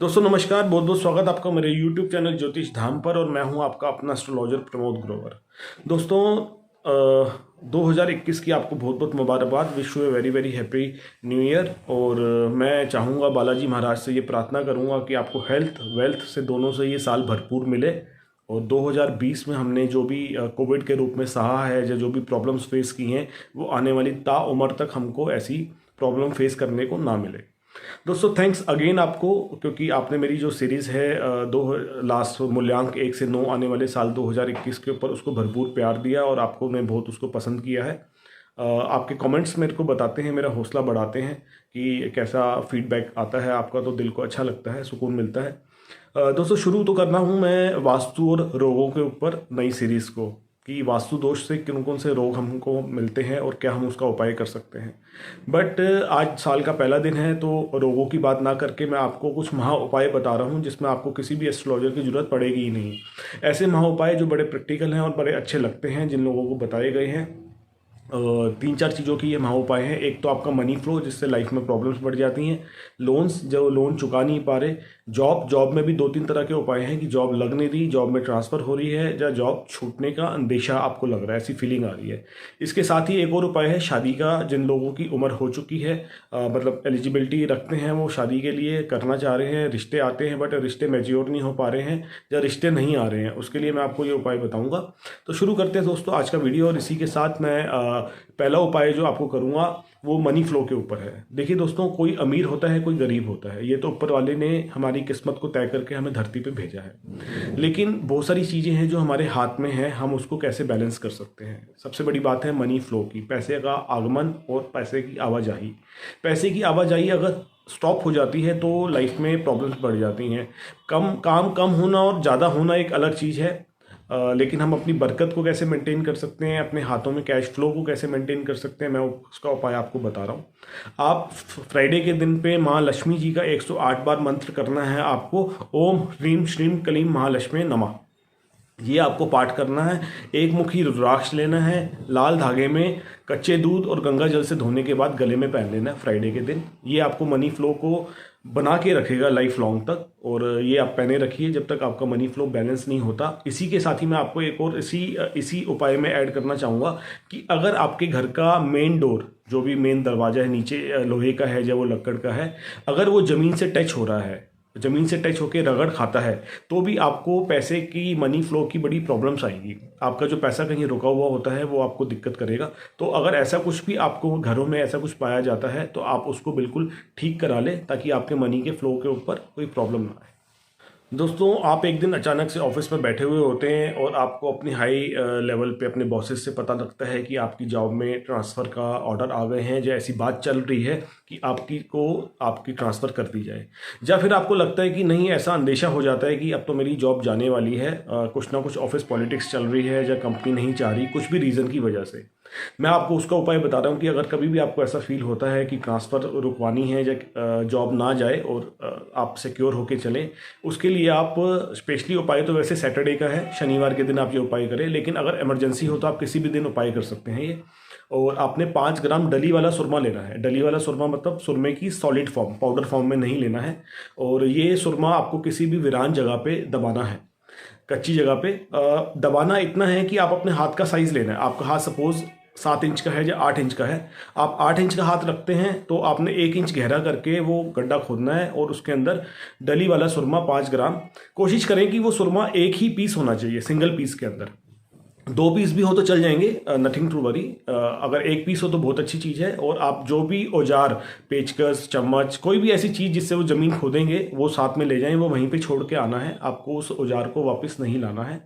दोस्तों नमस्कार, बहुत बहुत स्वागत आपका मेरे YouTube चैनल ज्योतिष धाम पर। और मैं हूं आपका अपना एस्ट्रोलॉजर प्रमोद ग्रोवर। दोस्तों 2021 की आपको बहुत बहुत मुबारकबाद। Wish U a very very happy new year. और मैं चाहूँगा बालाजी महाराज से ये प्रार्थना करूँगा कि आपको हेल्थ वेल्थ से दोनों से ये साल भरपूर मिले। और 2020 में हमने जो भी कोविड के रूप में सहा है, जो भी प्रॉब्लम्स फेस की हैं, वो आने वाली ताउम्र तक हमको ऐसी प्रॉब्लम फेस करने को ना मिले। दोस्तों थैंक्स अगेन आपको, क्योंकि आपने मेरी जो सीरीज़ है दो लास्ट मूल्यांक 1 से 9 आने वाले साल 2021 के ऊपर, उसको भरपूर प्यार दिया और आपको ने बहुत उसको पसंद किया है। आपके कमेंट्स मेरे को बताते हैं, मेरा हौसला बढ़ाते हैं कि कैसा फीडबैक आता है आपका, तो दिल को अच्छा लगता है, सुकून मिलता है। दोस्तों शुरू तो करना हूँ मैं वास्तु और रोगों के ऊपर नई सीरीज़ को, कि वास्तु दोष से कौन कौन से रोग हमको मिलते हैं और क्या हम उसका उपाय कर सकते हैं। बट आज साल का पहला दिन है, तो रोगों की बात ना करके मैं आपको कुछ महा उपाय बता रहा हूँ जिसमें आपको किसी भी एस्ट्रोलॉजर की ज़रूरत पड़ेगी ही नहीं। ऐसे महा उपाय जो बड़े प्रैक्टिकल हैं और बड़े अच्छे लगते हैं, जिन लोगों को बताए गए हैं। 3-4 चीज़ों की ये महा उपाय हैं। एक तो आपका मनी फ्लो, जिससे लाइफ में प्रॉब्लम्स बढ़ जाती हैं। लोन्स, जो लोन चुका नहीं पा रहे। जॉब में भी 2-3 तरह के उपाय हैं कि जॉब लग नहीं रही, जॉब में ट्रांसफ़र हो रही है, या जॉब छूटने का अंदेशा आपको लग रहा है, ऐसी फीलिंग आ रही है। इसके साथ ही एक और उपाय है शादी का। जिन लोगों की उम्र हो चुकी है, मतलब एलिजिबिलिटी रखते हैं, वो शादी के लिए करना चाह रहे हैं, रिश्ते आते हैं बट रिश्ते मैच्योर नहीं हो पा रहे हैं, या रिश्ते नहीं आ रहे हैं, उसके लिए मैं आपको ये उपाय बताऊँगा। तो शुरू करते हैं दोस्तों आज का वीडियो। और इसी के साथ मैं पहला उपाय जो आपको करूँगा वो मनी फ्लो के ऊपर है। देखिए दोस्तों, कोई अमीर होता है, कोई गरीब होता है, ये तो ऊपर वाले ने हमारी किस्मत को तय करके हमें धरती पे भेजा है। लेकिन बहुत सारी चीज़ें हैं जो हमारे हाथ में हैं, हम उसको कैसे बैलेंस कर सकते हैं। सबसे बड़ी बात है मनी फ्लो की, पैसे का आगमन और पैसे की आवाजाही। पैसे की आवाजाही अगर स्टॉप हो जाती है तो लाइफ में प्रॉब्लम्स बढ़ जाती हैं। काम कम होना और ज़्यादा होना एक अलग चीज़ है। लेकिन हम अपनी बरकत को कैसे मेंटेन कर सकते हैं, अपने हाथों में कैश फ्लो को कैसे मेंटेन कर सकते हैं, मैं उसका उपाय आपको बता रहा हूँ। आप फ्राइडे के दिन पे माँ लक्ष्मी जी का 108 बार मंत्र करना है आपको। ओम ह्रीम श्रीम क्लीम महालक्ष्मी नमः, ये आपको पाठ करना है। एक मुखी रुद्राक्ष लेना है, लाल धागे में कच्चे दूध और गंगा जल से धोने के बाद गले में पहन लेना है फ्राइडे के दिन। ये आपको मनी फ्लो को बना के रखेगा लाइफ लॉन्ग तक, और ये आप पहने रखिए जब तक आपका मनी फ्लो बैलेंस नहीं होता। इसी के साथ ही मैं आपको एक और इसी उपाय में ऐड करना चाहूँगा कि अगर आपके घर का मेन डोर, जो भी मेन दरवाजा है, नीचे लोहे का है या वो लक्कड़ का है, अगर वो ज़मीन से टच हो रहा है, ज़मीन से टच होकर रगड़ खाता है, तो भी आपको पैसे की, मनी फ्लो की बड़ी प्रॉब्लम्स आएंगी। आपका जो पैसा कहीं रुका हुआ होता है वो आपको दिक्कत करेगा। तो अगर ऐसा कुछ भी आपको घरों में ऐसा कुछ पाया जाता है तो आप उसको बिल्कुल ठीक करा लें, ताकि आपके मनी के फ्लो के ऊपर कोई प्रॉब्लम ना आए। दोस्तों आप एक दिन अचानक से ऑफिस में बैठे हुए होते हैं और आपको अपनी हाई लेवल पे अपने बॉसेस से पता लगता है कि आपकी जॉब में ट्रांसफ़र का ऑर्डर आ गए हैं, या ऐसी बात चल रही है कि आपकी ट्रांसफ़र कर दी जाए। या फिर आपको लगता है कि नहीं, ऐसा अंदेशा हो जाता है कि अब तो मेरी जॉब जाने वाली है, कुछ ना कुछ ऑफिस पॉलिटिक्स चल रही है, या कंपनी नहीं चाह रही, कुछ भी रीज़न की वजह से। मैं आपको उसका उपाय बता रहा हूँ कि अगर कभी भी आपको ऐसा फील होता है कि ट्रांसफ़र रुकवानी है, या जॉब ना जाए और आप सिक्योर होके चलें, उसके लिए आप स्पेशली उपाय तो वैसे सैटरडे का है, शनिवार के दिन आप ये उपाय करें। लेकिन अगर इमरजेंसी हो तो आप किसी भी दिन उपाय कर सकते हैं ये। और आपने 5 ग्राम डली वाला सुरमा लेना है। डली वाला सुरमा मतलब सुरमे की सॉलिड फॉर्म, पाउडर फॉर्म में नहीं लेना है। और ये सुरमा आपको किसी भी वीरान जगह पे दबाना है, कच्ची जगह पे। दबाना इतना है कि आप अपने हाथ का साइज़ लेना है। आपका हाथ सपोज 7 इंच का है या 8 इंच का है। आप 8 इंच का हाथ रखते हैं तो आपने 1 इंच गहरा करके वो गड्ढा खोदना है, और उसके अंदर डली वाला सुरमा 5 ग्राम। कोशिश करें कि वो सुरमा एक ही पीस होना चाहिए, सिंगल पीस के अंदर। 2 पीस भी हो तो चल जाएंगे, नथिंग टू वरी। अगर 1 पीस हो तो बहुत अच्छी चीज़ है। और आप जो भी औजार, पेचकस, चम्मच, कोई भी ऐसी चीज़ जिससे वो ज़मीन खोदेंगे, वो साथ में ले जाएं। वो वहीं पे छोड़ के आना है, आपको उस औजार को वापस नहीं लाना है।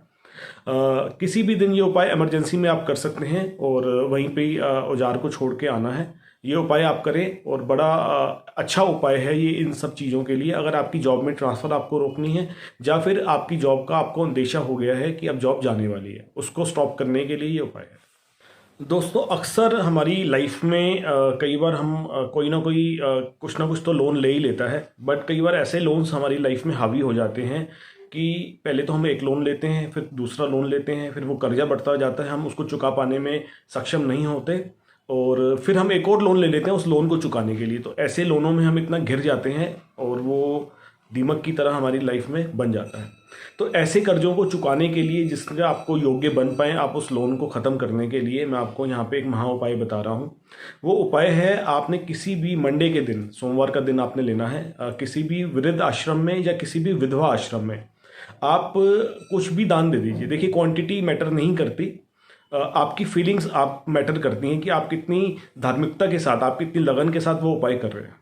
किसी भी दिन ये उपाय इमरजेंसी में आप कर सकते हैं, और वहीं पे ही औजार को छोड़ के आना है। ये उपाय आप करें, और बड़ा अच्छा उपाय है ये इन सब चीज़ों के लिए। अगर आपकी जॉब में ट्रांसफ़र आपको रोकनी है, या फिर आपकी जॉब का आपको अंदेशा हो गया है कि अब जॉब जाने वाली है, उसको स्टॉप करने के लिए ये उपाय है। दोस्तों अक्सर हमारी लाइफ में कई बार हम कोई ना कोई कुछ ना कुछ तो लोन ले ही लेता है। बट कई बार ऐसे लोन्स हमारी लाइफ में हावी हो जाते हैं कि पहले तो हम एक लोन लेते हैं, फिर दूसरा लोन लेते हैं, फिर वो कर्जा बढ़ता जाता है, हम उसको चुका पाने में सक्षम नहीं होते, और फिर हम एक और लोन ले लेते हैं उस लोन को चुकाने के लिए। तो ऐसे लोनों में हम इतना घिर जाते हैं, और वो दीमक की तरह हमारी लाइफ में बन जाता है। तो ऐसे कर्जों को चुकाने के लिए, जिससे आपको योग्य बन पाएँ आप उस लोन को ख़त्म करने के लिए, मैं आपको यहाँ पे एक महा उपाय बता रहा हूँ। वो उपाय है, आपने किसी भी मंडे के दिन, सोमवार का दिन आपने लेना है, किसी भी वृद्ध आश्रम में या किसी भी विधवा आश्रम में आप कुछ भी दान दे दीजिए। देखिए, क्वांटिटी मैटर नहीं करती, आपकी फीलिंग्स आप मैटर करती हैं कि आप कितनी धार्मिकता के साथ, आप कितनी लगन के साथ वो उपाय कर रहे हैं।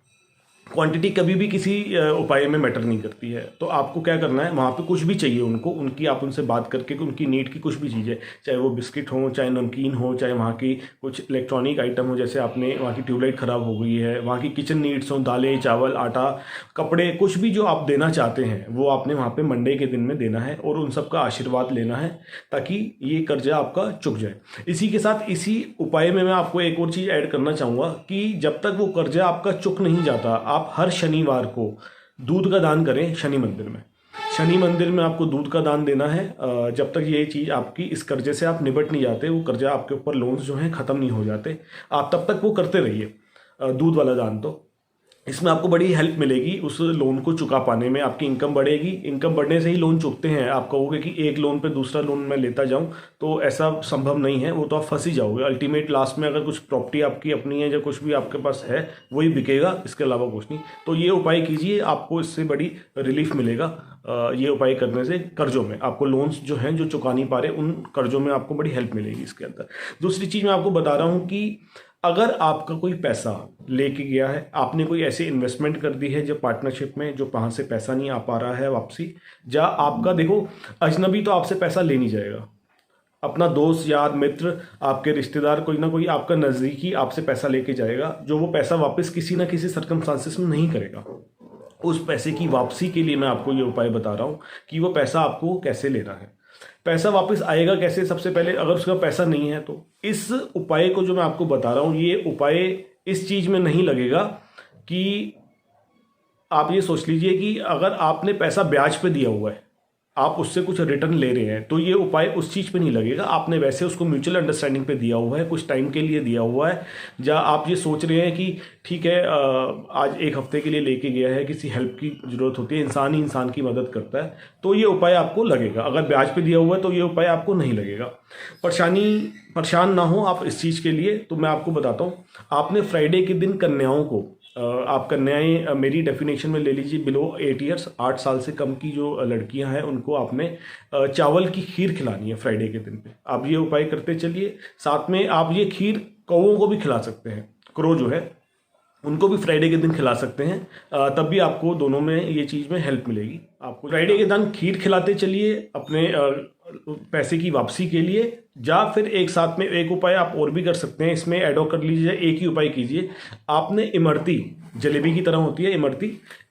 क्वांटिटी कभी भी किसी उपाय में मैटर नहीं करती है। तो आपको क्या करना है, वहाँ पे कुछ भी चाहिए उनको, उनकी आप उनसे बात करके उनकी नीड की कुछ भी चीज़ है, चाहे वो बिस्किट हो, चाहे नमकीन हो, चाहे वहाँ की कुछ इलेक्ट्रॉनिक आइटम हो, जैसे आपने वहाँ की ट्यूबलाइट ख़राब हो गई है, वहाँ की किचन नीड्स हो, दालें चावल आटा कपड़े, कुछ भी जो आप देना चाहते हैं वो आपने वहाँ पर मंडे के दिन में देना है और उन सबका आशीर्वाद लेना है, ताकि ये कर्जा आपका चुक जाए। इसी के साथ इसी उपाय में मैं आपको एक और चीज़ ऐड करना चाहूँगा कि जब तक वो कर्जा आपका चुक नहीं जाता, आप हर शनिवार को दूध का दान करें शनि मंदिर में। शनि मंदिर में आपको दूध का दान देना है। जब तक ये चीज़ आपकी, इस कर्जे से आप निपट नहीं जाते, वो कर्जा आपके ऊपर लोन्स जो हैं ख़त्म नहीं हो जाते, आप तब तक वो करते रहिए दूध वाला दान। तो इसमें आपको बड़ी हेल्प मिलेगी उस लोन को चुका पाने में, आपकी इनकम बढ़ेगी। इनकम बढ़ने से ही लोन चुकते हैं। आप कहोगे कि एक लोन पे दूसरा लोन मैं लेता जाऊं, तो ऐसा संभव नहीं है, वो तो आप फंस ही जाओगे। अल्टीमेट लास्ट में अगर कुछ प्रॉपर्टी आपकी अपनी है या कुछ भी आपके पास है, वही बिकेगा, इसके अलावा कुछ नहीं। तो ये उपाय कीजिए, आपको इससे बड़ी रिलीफ मिलेगा। ये उपाय करने से कर्जों में आपको, लोन्स जो हैं जो चुका नहीं पा रहे, उन कर्जों में आपको बड़ी हेल्प मिलेगी इसके अंदर। दूसरी चीज़ मैं आपको बता रहा हूँ कि अगर आपका कोई पैसा लेके गया है, आपने कोई ऐसी इन्वेस्टमेंट कर दी है जो पार्टनरशिप में, जो वहाँ से पैसा नहीं आ पा रहा है वापसी, या आपका, देखो अजनबी तो आपसे पैसा ले नहीं जाएगा, अपना दोस्त यार मित्र, आपके रिश्तेदार, कोई ना कोई आपका नज़दीकी आपसे पैसा लेके जाएगा, जो वो पैसा वापस किसी ना किसी सर्कमस्टांसेस में नहीं करेगा। उस पैसे की वापसी के लिए मैं आपको ये उपाय बता रहा हूँ कि वो पैसा आपको कैसे लेना है। पैसा वापस आएगा कैसे? सबसे पहले, अगर उसका पैसा नहीं है तो इस उपाय को जो मैं आपको बता रहा हूँ, ये उपाय इस चीज़ में नहीं लगेगा कि आप ये सोच लीजिए कि अगर आपने पैसा ब्याज पे दिया हुआ है, आप उससे कुछ रिटर्न ले रहे हैं, तो ये उपाय उस चीज़ पे नहीं लगेगा। आपने वैसे उसको म्यूचुअल अंडरस्टैंडिंग पे दिया हुआ है, कुछ टाइम के लिए दिया हुआ है, या आप ये सोच रहे हैं कि ठीक है आज एक हफ्ते के लिए लेके गया है, किसी हेल्प की ज़रूरत होती है, इंसान ही इंसान की मदद करता है, तो ये उपाय आपको लगेगा। अगर ब्याज पे दिया हुआ है तो ये उपाय आपको नहीं लगेगा। परेशान ना हो आप इस चीज़ के लिए, तो मैं आपको बताता हूँ। आपने फ्राइडे के दिन कन्याओं को, आप कन्याएं मेरी डेफिनेशन में ले लीजिए बिलो 8 ईयर्स, 8 साल से कम की जो लड़कियां हैं, उनको आपने चावल की खीर खिलानी है फ्राइडे के दिन पे। आप ये उपाय करते चलिए। साथ में आप ये खीर कौओं को भी खिला सकते हैं, क्रो जो है उनको भी फ्राइडे के दिन खिला सकते हैं, तब भी आपको दोनों में ये चीज़ में हेल्प मिलेगी। आपको फ्राइडे के दिन खीर खिलाते चलिए अपने पैसे की वापसी के लिए। या फिर एक साथ में एक उपाय आप और भी कर सकते हैं, इसमें ऐड ऑन कर लीजिए। एक ही उपाय कीजिए, आपने इमरती, जलेबी की तरह होती है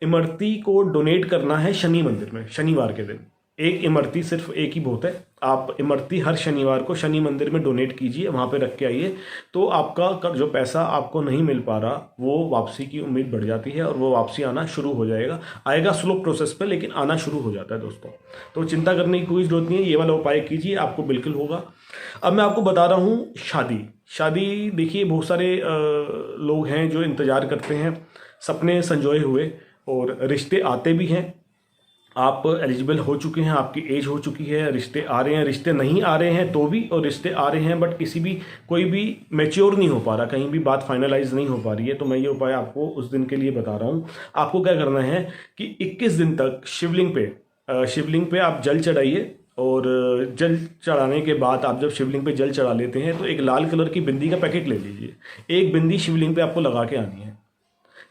इमरती को डोनेट करना है शनि मंदिर में शनिवार के दिन। एक इमरती, सिर्फ एक ही बहुत है। आप इमरती हर शनिवार को शनि मंदिर में डोनेट कीजिए, वहाँ पे रख के आइए, तो आपका जो पैसा आपको नहीं मिल पा रहा, वो वापसी की उम्मीद बढ़ जाती है और वो वापसी आना शुरू हो जाएगा। आएगा स्लो प्रोसेस पे, लेकिन आना शुरू हो जाता है दोस्तों। तो चिंता करने की कोई ज़रूरत नहीं है, ये वाला उपाय कीजिए, आपको बिल्कुल होगा। अब मैं आपको बता रहा हूँ शादी। देखिए, बहुत सारे लोग हैं जो इंतज़ार करते हैं सपने संजोए हुए, और रिश्ते आते भी हैं। आप एलिजिबल हो चुके हैं, आपकी एज हो चुकी है, रिश्ते आ रहे हैं, रिश्ते नहीं आ रहे हैं तो भी, और रिश्ते आ रहे हैं बट कोई भी मैच्योर नहीं हो पा रहा, कहीं भी बात फाइनलाइज नहीं हो पा रही है। तो मैं ये उपाय आपको उस दिन के लिए बता रहा हूँ। आपको क्या करना है कि 21 दिन तक शिवलिंग पे आप जल चढ़ाइए, और जल चढ़ाने के बाद आप जब शिवलिंग पे जल चढ़ा लेते हैं तो एक लाल कलर की बिंदी का पैकेट ले लीजिए। एक बिंदी शिवलिंग पे आपको लगा के आनी है।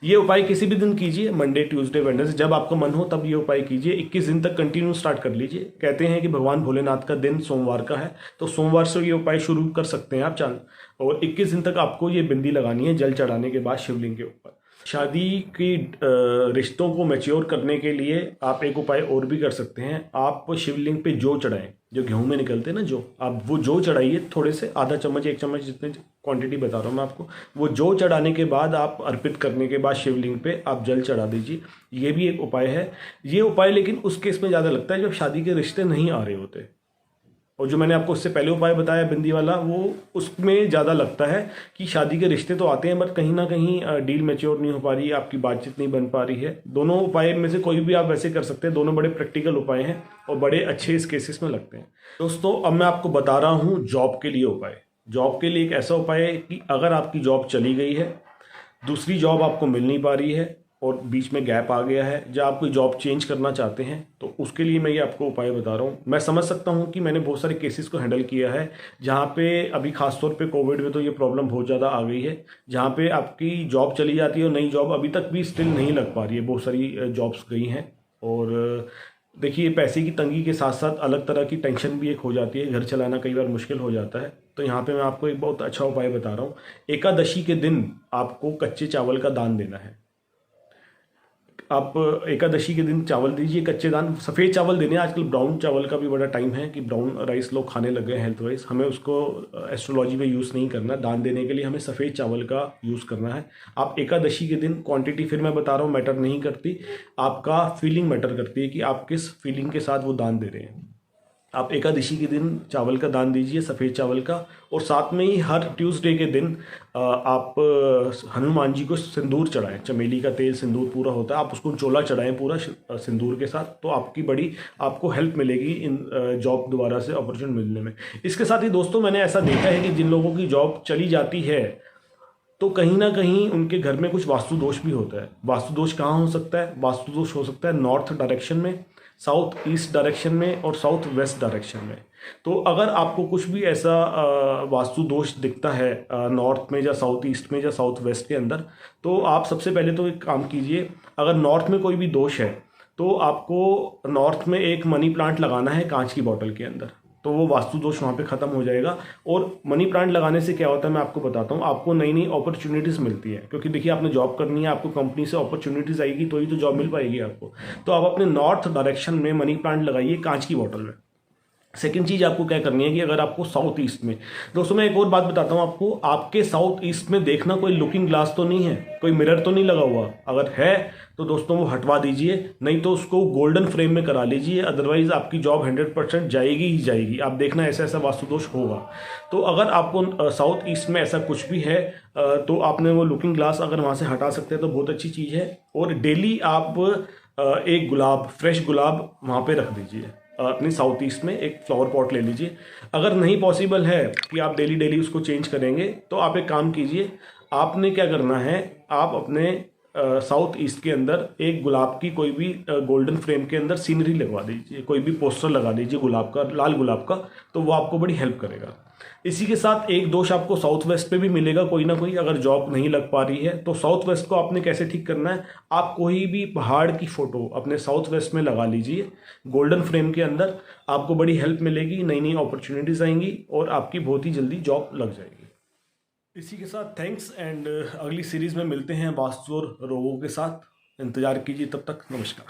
ये उपाय किसी भी दिन कीजिए, मंडे ट्यूसडे वेडनेसडे, जब आपका मन हो तब ये उपाय कीजिए। 21 दिन तक कंटिन्यू स्टार्ट कर लीजिए। कहते हैं कि भगवान भोलेनाथ का दिन सोमवार का है, तो सोमवार से ये उपाय शुरू कर सकते हैं आप चांद। और 21 दिन तक आपको ये बिंदी लगानी है जल चढ़ाने के बाद शिवलिंग के ऊपर। शादी की रिश्तों को मैच्योर करने के लिए आप एक उपाय और भी कर सकते हैं। आप शिवलिंग पे जौ चढ़ाएं, जो गेहूं में निकलते हैं ना जौ, आप वो जौ चढ़ाइए थोड़े से, आधा चम्मच 1 चम्मच, जितने क्वांटिटी बता रहा हूँ मैं आपको। वो जौ चढ़ाने के बाद, आप अर्पित करने के बाद शिवलिंग पे आप जल चढ़ा दीजिए। ये भी एक उपाय है। ये उपाय लेकिन उस केस में ज़्यादा लगता है जब शादी के रिश्ते नहीं आ रहे होते। और जो मैंने आपको इससे पहले उपाय बताया बिंदी वाला, वो उसमें ज़्यादा लगता है कि शादी के रिश्ते तो आते हैं बट कहीं ना कहीं डील मैच्योर नहीं हो पा रही है, आपकी बातचीत नहीं बन पा रही है। दोनों उपाय में से कोई भी आप वैसे कर सकते हैं, दोनों बड़े प्रैक्टिकल उपाय हैं और बड़े अच्छे इस केसेस में लगते हैं। दोस्तों अब मैं आपको बता रहा हूँ जॉब के लिए उपाय। जॉब के लिए एक ऐसा उपाय है कि अगर आपकी जॉब चली गई है, दूसरी जॉब आपको मिल नहीं पा रही है और बीच में गैप आ गया है, जब आप कोई जॉब चेंज करना चाहते हैं, तो उसके लिए मैं ये आपको उपाय बता रहा हूँ। मैं समझ सकता हूँ कि मैंने बहुत सारे केसेस को हैंडल किया है जहाँ पे अभी खासतौर पे कोविड में तो ये प्रॉब्लम बहुत ज़्यादा आ गई है, जहाँ पे आपकी जॉब चली जाती है और नई जॉब अभी तक भी स्टिल नहीं लग पा रही है। बहुत सारी जॉब्स गई हैं और देखिए पैसे की तंगी के साथ साथ अलग तरह की टेंशन भी एक हो जाती है, घर चलाना कई बार मुश्किल हो जाता है। तो यहाँ पे मैं आपको एक बहुत अच्छा उपाय बता रहा हूँ। एकादशी के दिन आपको कच्चे चावल का दान देना है। आप एकादशी के दिन चावल दीजिए, कच्चे दान। सफ़ेद चावल देने, आजकल ब्राउन चावल का भी बड़ा टाइम है कि ब्राउन राइस लोग खाने लग गए हेल्थ वाइज। हमें उसको एस्ट्रोलॉजी में यूज़ नहीं करना, दान देने के लिए हमें सफ़ेद चावल का यूज़ करना है। आप एकादशी के दिन, क्वांटिटी फिर मैं बता रहा हूँ मैटर नहीं करती, आपका फीलिंग मैटर करती है कि आप किस फीलिंग के साथ वो दान दे रहे हैं। आप एकादशी के दिन चावल का दान दीजिए, सफ़ेद चावल का। और साथ में ही हर ट्यूसडे के दिन आप हनुमान जी को सिंदूर चढ़ाएं। चमेली का तेल सिंदूर पूरा होता है, आप उसको चोला चढ़ाएं पूरा सिंदूर के साथ, तो आपकी बड़ी आपको हेल्प मिलेगी इन जॉब दोबारा से अपॉर्चुनिटी मिलने में। इसके साथ ही दोस्तों मैंने ऐसा देखा है कि जिन लोगों की जॉब चली जाती है तो कहीं ना कहीं उनके घर में कुछ वास्तु दोष भी होता है। वास्तु दोष कहाँ हो सकता है? वास्तु दोष हो सकता है नॉर्थ डायरेक्शन में, साउथ ईस्ट डायरेक्शन में और साउथ वेस्ट डायरेक्शन में। तो अगर आपको कुछ भी ऐसा वास्तु दोष दिखता है नॉर्थ में या साउथ ईस्ट में या साउथ वेस्ट के अंदर, तो आप सबसे पहले तो एक काम कीजिए। अगर नॉर्थ में कोई भी दोष है तो आपको नॉर्थ में एक मनी प्लांट लगाना है कांच की बोतल के अंदर, तो वो वास्तु दोष वहाँ पे ख़त्म हो जाएगा। और मनी प्लांट लगाने से क्या होता है मैं आपको बताता हूँ, आपको नई नई अपॉर्चुनिटीज़ मिलती है। क्योंकि देखिए आपने जॉब करनी है, आपको कंपनी से अपॉर्चुनिटीज़ आएगी तो ही तो जॉब मिल पाएगी आपको। तो आप अपने नॉर्थ डायरेक्शन में मनी प्लांट लगाइए कांच की बोतल में। सेकंड चीज़ आपको क्या करनी है कि अगर आपको साउथ ईस्ट में, दोस्तों मैं एक और बात बताता हूँ आपको, आपके साउथ ईस्ट में देखना कोई लुकिंग ग्लास तो नहीं है, कोई मिरर तो नहीं लगा हुआ। अगर है तो दोस्तों वो हटवा दीजिए, नहीं तो उसको गोल्डन फ्रेम में करा लीजिए, अदरवाइज आपकी जॉब 100% जाएगी ही जाएगी। आप देखना ऐसा ऐसा वास्तु दोष होगा। तो अगर आपको साउथ ईस्ट में ऐसा कुछ भी है तो आपने वो लुकिंग ग्लास अगर वहाँ से हटा सकते हैं तो बहुत अच्छी चीज़ है। और डेली आप एक गुलाब, फ्रेश गुलाब वहाँ पे रख दीजिए। अपनी साउथ ईस्ट में एक फ्लावर पॉट ले लीजिए। अगर नहीं पॉसिबल है कि आप डेली डेली उसको चेंज करेंगे तो आप एक काम कीजिए, आपने क्या करना है, आप अपने साउथ ईस्ट के अंदर एक गुलाब की कोई भी गोल्डन फ्रेम के अंदर सीनरी लगवा दीजिए, कोई भी पोस्टर लगा दीजिए गुलाब का, लाल गुलाब का, तो वो आपको बड़ी हेल्प करेगा। इसी के साथ एक दोष आपको साउथ वेस्ट पे भी मिलेगा कोई ना कोई, अगर जॉब नहीं लग पा रही है तो साउथ वेस्ट को आपने कैसे ठीक करना है, आप कोई भी पहाड़ की फ़ोटो अपने साउथ वेस्ट में लगा लीजिए गोल्डन फ्रेम के अंदर। आपको बड़ी हेल्प मिलेगी, नई नई अपॉर्चुनिटीज़ आएंगी और आपकी बहुत ही जल्दी जॉब लग जाएगी। इसी के साथ थैंक्स एंड अगली सीरीज़ में मिलते हैं वास्तु और रोगों के साथ। इंतज़ार कीजिए, तब तक नमस्कार।